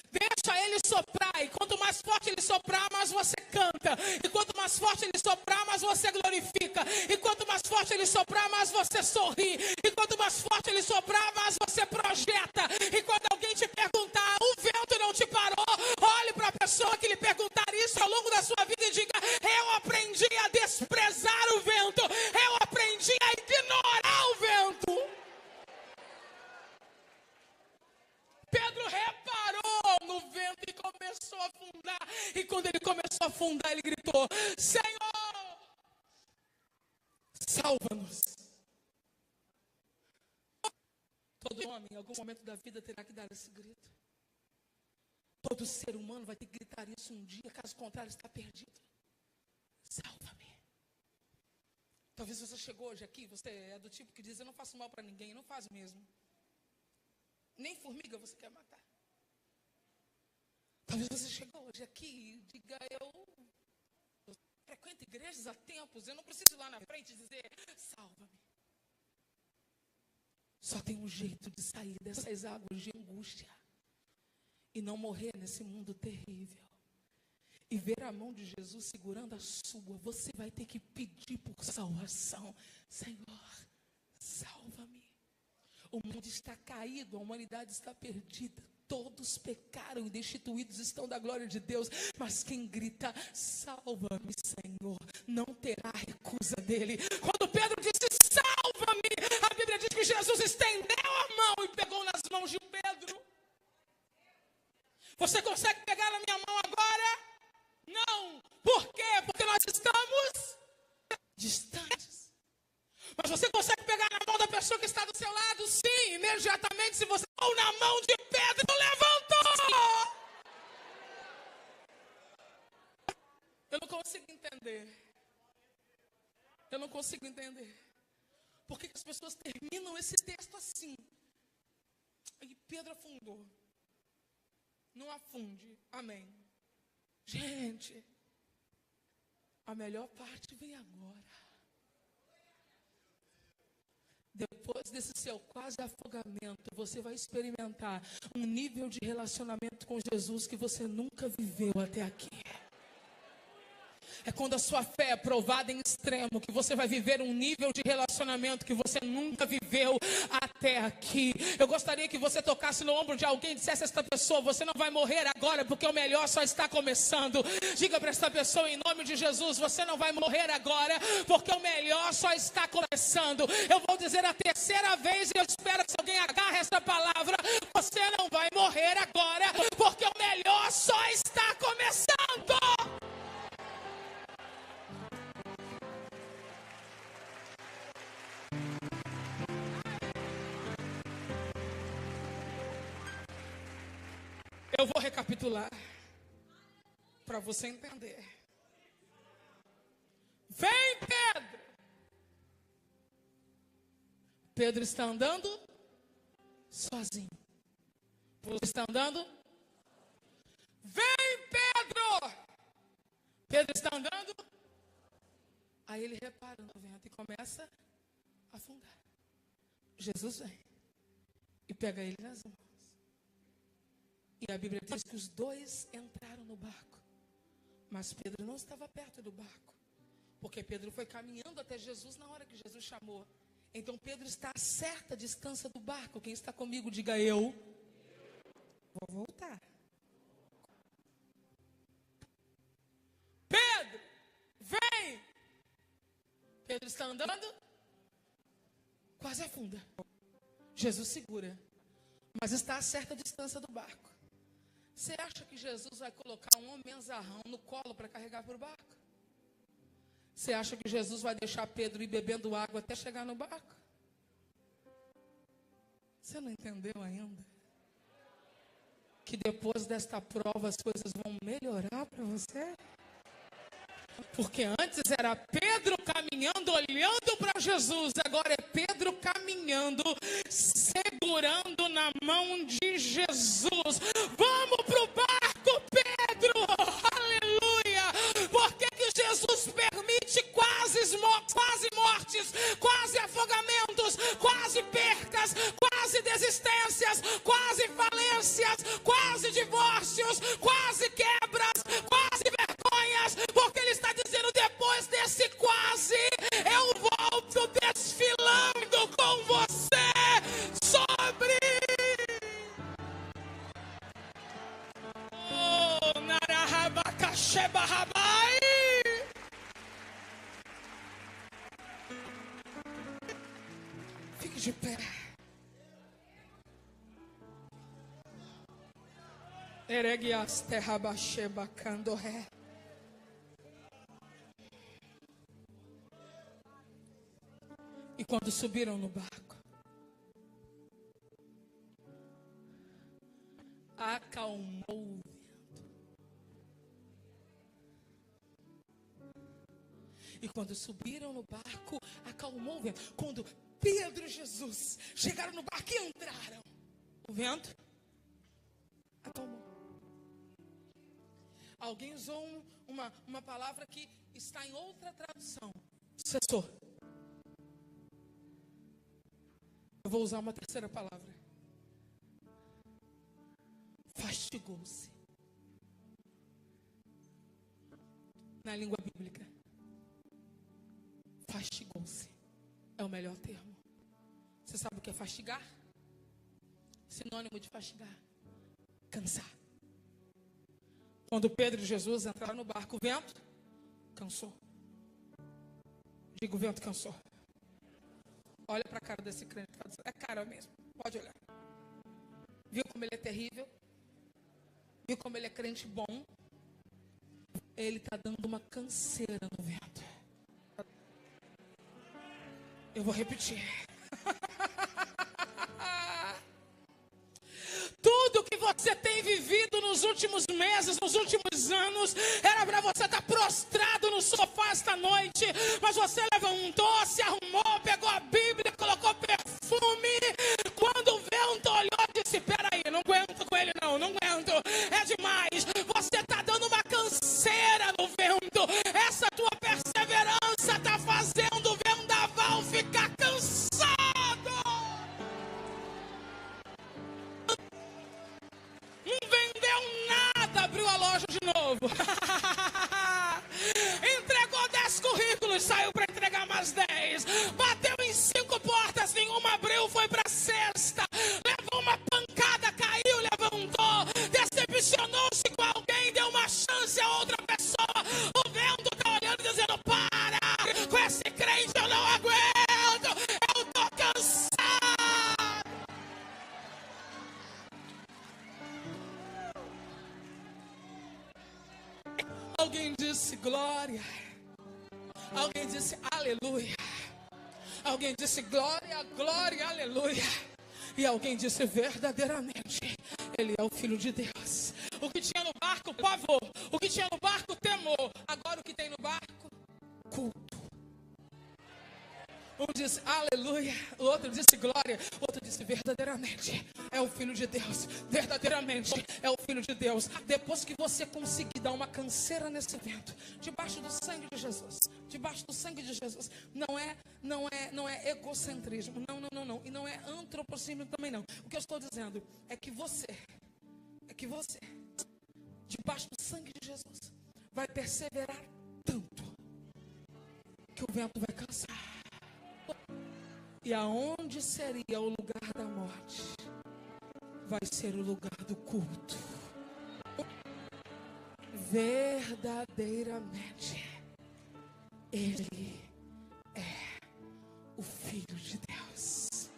Speaker 1: Deixa ele soprar, e quanto mais forte ele soprar, mais você canta. E quanto mais forte ele soprar, mais você glorifica. E quanto mais forte ele soprar, mais você sorri. E quanto mais forte ele soprar, mais você projeta. E quando alguém te perguntar: o vento não te parou? Olhe para a pessoa que lhe perguntar isso ao longo da sua vida e diga: eu aprendi a desprezar o vento. Eu aprendi a ignorar o vento. Pedro reparou no vento e começou a afundar. E quando ele começou a afundar, ele gritou: Senhor, salva-nos. Todo homem, em algum momento da vida, terá que dar esse grito. Todo ser humano vai ter que gritar isso um dia, caso contrário, está perdido. Salva-me. Talvez você chegou hoje aqui, você é do tipo que diz: eu não faço mal para ninguém. Não faz mesmo. Nem formiga você quer matar. Talvez você chegou hoje aqui e diga: eu frequento igrejas há tempos, eu não preciso ir lá na frente e dizer: salva-me. Só tem um jeito de sair dessas águas de angústia e não morrer nesse mundo terrível. E ver a mão de Jesus segurando a sua. Você vai ter que pedir por salvação. Senhor, salva-me. O mundo está caído, a humanidade está perdida. Todos pecaram e destituídos estão da glória de Deus. Mas quem grita: salva-me, Senhor, não terá recusa dele. Quando Pedro disse: salva-me, a Bíblia diz que Jesus estendeu a mão e pegou nas mãos de Pedro. Você consegue pegar na minha mão agora? Não. Por quê? Porque nós estamos distantes. Mas você consegue pegar na mão da pessoa que está do seu lado? Sim, imediatamente. Se você ou na mão de Pedro, levantou. Eu não consigo entender. Eu não consigo entender. Por que as pessoas terminam esse texto assim? E Pedro afundou. Não afunde. Amém. Gente, a melhor parte vem agora. Depois desse seu quase afogamento, você vai experimentar um nível de relacionamento com Jesus que você nunca viveu até aqui. É quando a sua fé é provada em extremo que você vai viver um nível de relacionamento que você nunca viveu até aqui. Eu gostaria que você tocasse no ombro de alguém e dissesse a esta pessoa: você não vai morrer agora, porque o melhor só está começando. Diga para esta pessoa, em nome de Jesus: você não vai morrer agora, porque o melhor só está começando. Eu vou dizer a terceira vez e eu espero que alguém agarre essa palavra: você não vai morrer agora, porque o melhor só está começando. Eu vou recapitular para você entender. Vem, Pedro! Pedro está andando sozinho. Pedro está andando. Vem, Pedro! Pedro está andando. Aí ele repara no vento e começa a afundar. Jesus vem e pega ele nas mãos. E a Bíblia diz que os dois entraram no barco. Mas Pedro não estava perto do barco. Porque Pedro foi caminhando até Jesus na hora que Jesus chamou. Então Pedro está a certa distância do barco. Quem está comigo, diga: eu vou voltar. Pedro, vem! Pedro está andando, quase afunda. Jesus segura, mas está a certa distância do barco. Você acha que Jesus vai colocar um homem enzarrão no colo para carregar para o barco? Você acha que Jesus vai deixar Pedro ir bebendo água até chegar no barco? Você não entendeu ainda? Que depois desta prova as coisas vão melhorar para você? Porque antes era Pedro Pedro caminhando, olhando para Jesus. Agora é Pedro caminhando, segurando na mão de Jesus. Vamos para o barco, Pedro! Aleluia! Por que Jesus permite quase mortes, quase afogamentos, quase percas, quase desistências, quase falências, quase divórcios, quase quebras, quase vergonhas? Porque Ele está dizendo, depois desse quase, eu volto desfilando com você sobre... Oh, Narahabakashebarabai. Fique de pé. Eregias terrabashebakandoré. E quando subiram no barco, acalmou o vento. E quando subiram no barco, acalmou o vento. Quando Pedro e Jesus chegaram no barco e entraram, o vento acalmou. Alguém usou uma palavra que está em outra tradução. Cessou. Eu vou usar uma terceira palavra. Fastigou-se. Na língua bíblica, fastigou-se é o melhor termo. Você sabe o que é fastigar? Sinônimo de fastigar: cansar. Quando Pedro e Jesus entraram no barco, o vento cansou. Digo, o vento cansou. Olha para a cara desse crente. É cara mesmo, pode olhar. Viu como ele é terrível? Viu como ele é crente bom? Ele está dando uma canseira no vento. Eu vou repetir. Tudo que você tem vivido nos últimos meses, nos últimos anos, era para você estar prostrado no sofá esta noite, mas você levantou, se arrumou, pegou a Bíblia, colocou perfume. Quando o vento olhou, disse: peraí, não aguento com ele não aguento, é demais. Você está dando uma canseira no vento. Essa tua perseverança está fazendo o vendaval ficar cansado. Não vendeu nada, abriu a loja de novo. Entregou 10 currículos, saiu para entregar mais 10. Bateu em 5 portas, nenhuma abriu, foi para a sexta. Levou uma pancada, caiu, levantou. Decepcionou-se com alguém, deu uma chance a outra pessoa. O vento está olhando e dizendo: para, com esse crente eu não aguento, eu estou cansado. Alguém disse glória. Alguém disse aleluia. Alguém disse glória, glória, aleluia. E alguém disse verdadeiramente, Ele é o Filho de Deus. O que tinha no barco, pavor. O que tinha no barco, temor. Agora o que tem no barco, culto. Um disse aleluia, o outro disse glória, o outro disse verdadeiramente é o Filho de Deus, verdadeiramente é o Filho de Deus. Depois que você conseguir dar uma canseira nesse vento, debaixo do sangue de Jesus, debaixo do sangue de Jesus, não é egocentrismo, não, e não é antropocentrismo também não. O que eu estou dizendo é que você, debaixo do sangue de Jesus, vai perseverar tanto que o vento vai cansar. E aonde seria o lugar da morte, vai ser o lugar do culto. Verdadeiramente, Ele é o Filho de Deus.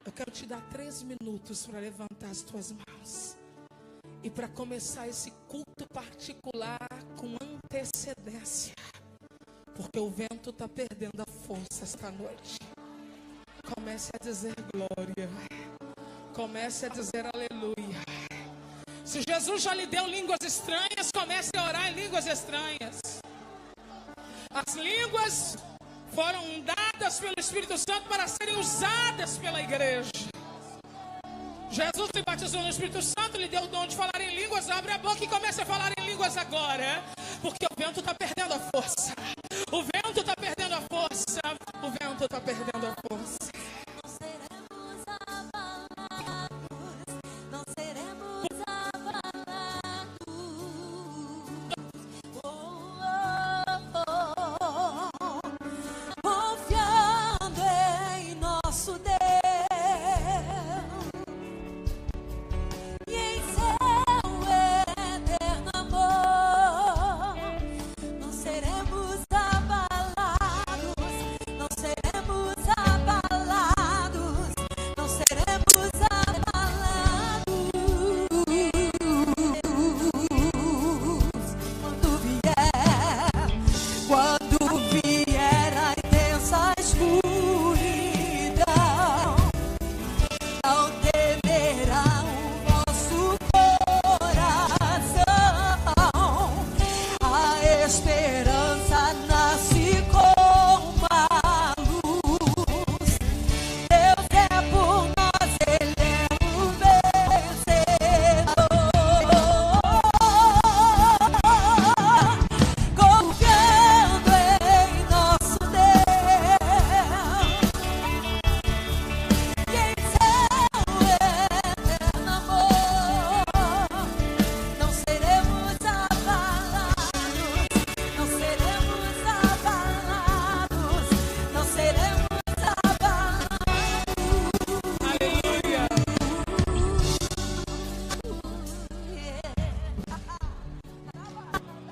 Speaker 1: Eu quero te dar 3 minutos para levantar as tuas mãos e para começar esse culto particular com antecedência, porque o vento está perdendo a força esta noite. Comece a dizer glória. Comece a dizer aleluia. Se Jesus já lhe deu línguas estranhas, comece a orar em línguas estranhas. As línguas foram dadas pelo Espírito Santo para serem usadas pela igreja. Jesus se batizou no Espírito Santo, lhe deu o dom de falar em línguas. Abre a boca e comece a falar em línguas agora, porque o vento está perdendo a força. O vento está perdendo a força. O vento está perdendo a força.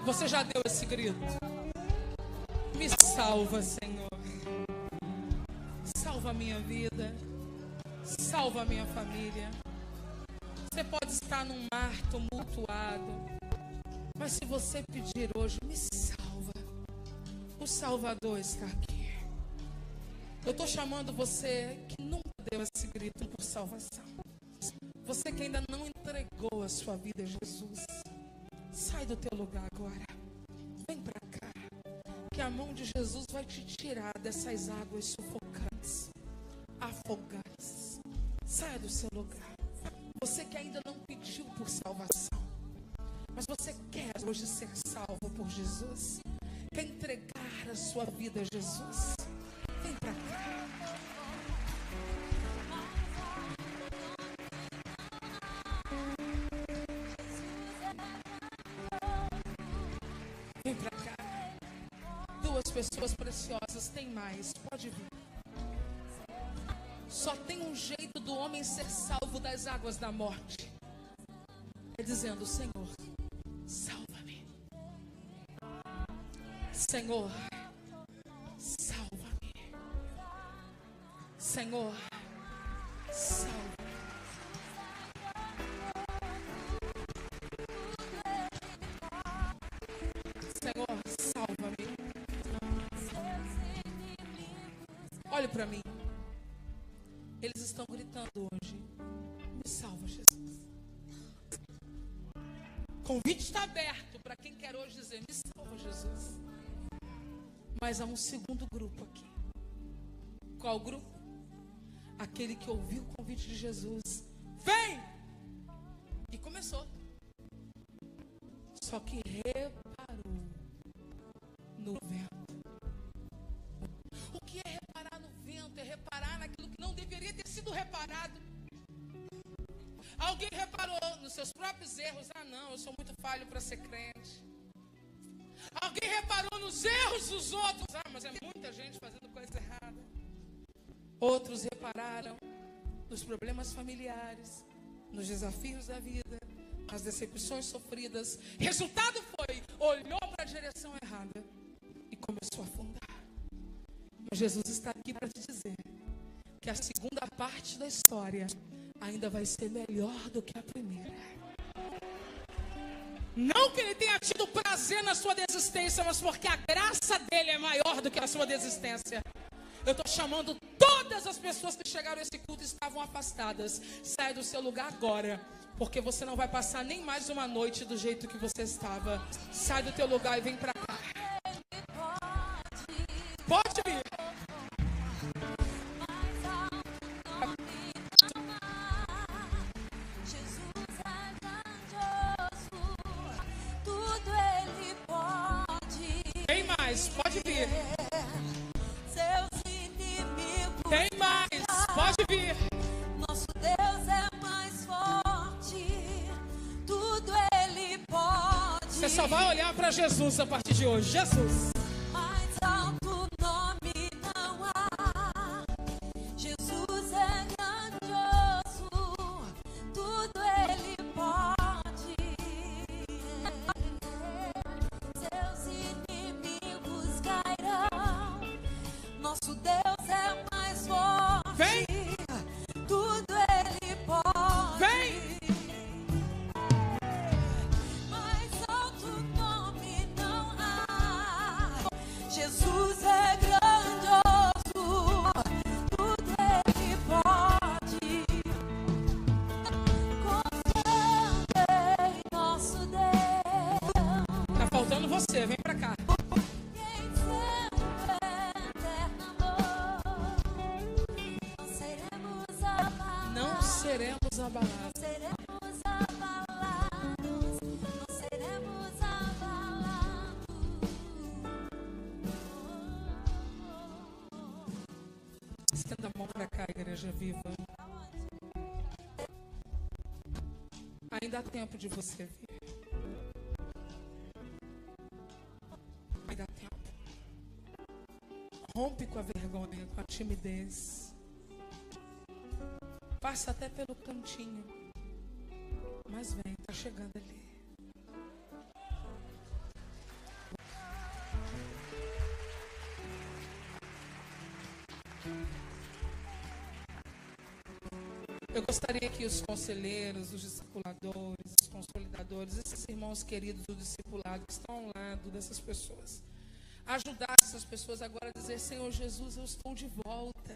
Speaker 1: Você já deu esse grito? Me salva, Senhor. Salva a minha vida. Salva a minha família. Você pode estar num mar tumultuado, mas se você pedir hoje, me salva. O Salvador está aqui. Eu estou chamando você que nunca deu esse grito por salvação. Você que ainda não entregou a sua vida a Jesus. Sai do teu lugar agora. Vem para cá. Que a mão de Jesus vai te tirar dessas águas sufocantes, afogantes. Saia do seu lugar. Você que ainda não pediu por salvação, mas você quer hoje ser salvo por Jesus, quer entregar a sua vida a Jesus, vem para cá. Vem para cá. Duas pessoas preciosas, tem mais, pode vir. Só tem um jeito do homem ser salvo das águas da morte. É dizendo: Senhor, salva-me. Senhor, salva-me. Senhor, salva-me. Senhor, salva-me. Olhe para mim. Eles estão gritando hoje: me salva, Jesus. O convite está aberto para quem quer hoje dizer: me salva, Jesus. Mas há um segundo grupo aqui. Qual grupo? Aquele que ouviu o convite de Jesus. Vem! E começou. Só que reparou no vento. O que é reparar no vento? É reparar naquilo que não deveria ter sido reparado. Alguém reparou nos seus próprios erros. Ah, não, eu sou muito falho para ser crente. Alguém reparou nos erros dos outros. Ah, mas é muita gente fazendo coisa errada. Outros repararam nos problemas familiares, nos desafios da vida, nas decepções sofridas. Resultado foi: olhou para a direção errada e começou a afundar. Mas Jesus está aqui para te dizer que a segunda parte da história ainda vai ser melhor do que a primeira. Não que ele tenha tido prazer na sua desistência, mas porque a graça dele é maior do que a sua desistência. Eu estou chamando todas as pessoas que chegaram a esse culto e estavam afastadas. Saia do seu lugar agora, porque você não vai passar nem mais uma noite do jeito que você estava. Sai do teu lugar e vem para cá. ouvir.
Speaker 2: Jesus é grandioso, tudo Ele pode.
Speaker 1: Tem mais, pode vir.
Speaker 2: Seus inimigos.
Speaker 1: Tem mais, pode vir.
Speaker 2: Nosso Deus é mais forte, tudo Ele pode.
Speaker 1: Você só vai olhar para Jesus a partir de hoje. Jesus.
Speaker 2: Mais alto nome não há. Jesus é grandioso, tudo Ele pode. Seus inimigos cairão. Nosso Deus é mais forte.
Speaker 1: Vem.
Speaker 2: Tudo Ele pode.
Speaker 1: Vem.
Speaker 2: Mais alto nome não há. Jesus é grandioso, tudo Ele pode. Confiando em nosso Deus.
Speaker 1: Tá faltando você, vem pra cá.
Speaker 2: Quem sempre é eterno amor. Não seremos abalados.
Speaker 1: Não seremos abalados.
Speaker 2: Não seremos abalados, não seremos abalados.
Speaker 1: Estenda a mão pra cá, igreja viva. Ainda há tempo de você vir. Ainda há tempo. Rompe com a vergonha, com a timidez. Passa até pelo cantinho. Mas vem, tá chegando ali. Eu gostaria que os conselheiros, os discipuladores, os consolidadores, esses irmãos queridos do discipulado que estão ao lado dessas pessoas, ajudassem essas pessoas agora a dizer: Senhor Jesus, eu estou de volta.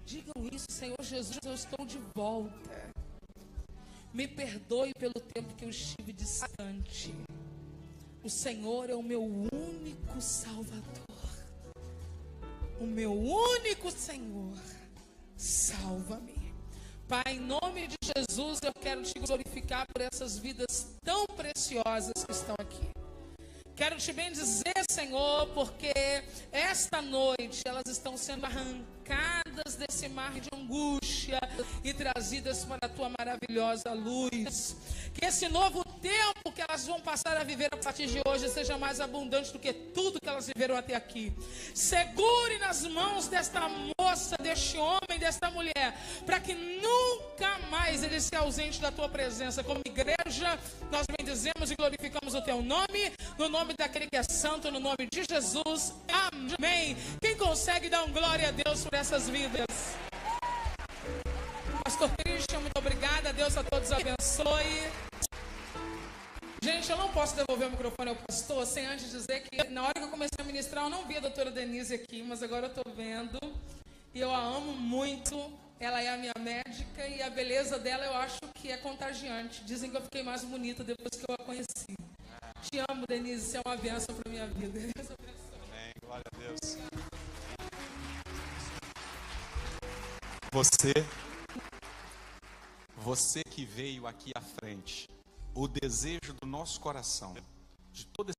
Speaker 1: Digam isso: Senhor Jesus, eu estou de volta. Me perdoe pelo tempo que eu estive distante. O Senhor é o meu único Salvador. O meu único Senhor. Salva-me. Pai, em nome de Jesus, eu quero te glorificar por essas vidas tão preciosas que estão aqui. Quero te bendizer, Senhor, porque esta noite elas estão sendo arrancadas desse mar de angústia e trazidas para a tua maravilhosa luz. Que esse novo tempo que elas vão passar a viver a partir de hoje seja mais abundante do que tudo que elas viveram até aqui. Segure nas mãos desta moça, deste homem, desta mulher, para que nunca mais ele se ausente da tua presença. Como igreja, nós bendizemos e glorificamos o teu nome, no nome daquele que é santo, no nome de Jesus. Amém. Quem consegue dar um glória a Deus por essas vidas? Pastor Christian, muito obrigada. Deus a todos abençoe. Gente, eu não posso devolver o microfone ao pastor sem antes dizer que na hora que eu comecei a ministrar, eu não vi a doutora Denise aqui, mas agora eu estou vendo. E eu a amo muito. Ela é a minha médica e a beleza dela eu acho que é contagiante. Dizem que eu fiquei mais bonita depois que eu a conheci. Te amo, Denise. Você é uma bênção para minha vida.
Speaker 3: Amém. Glória a Deus. Você que veio aqui à frente, o desejo do nosso coração, de todo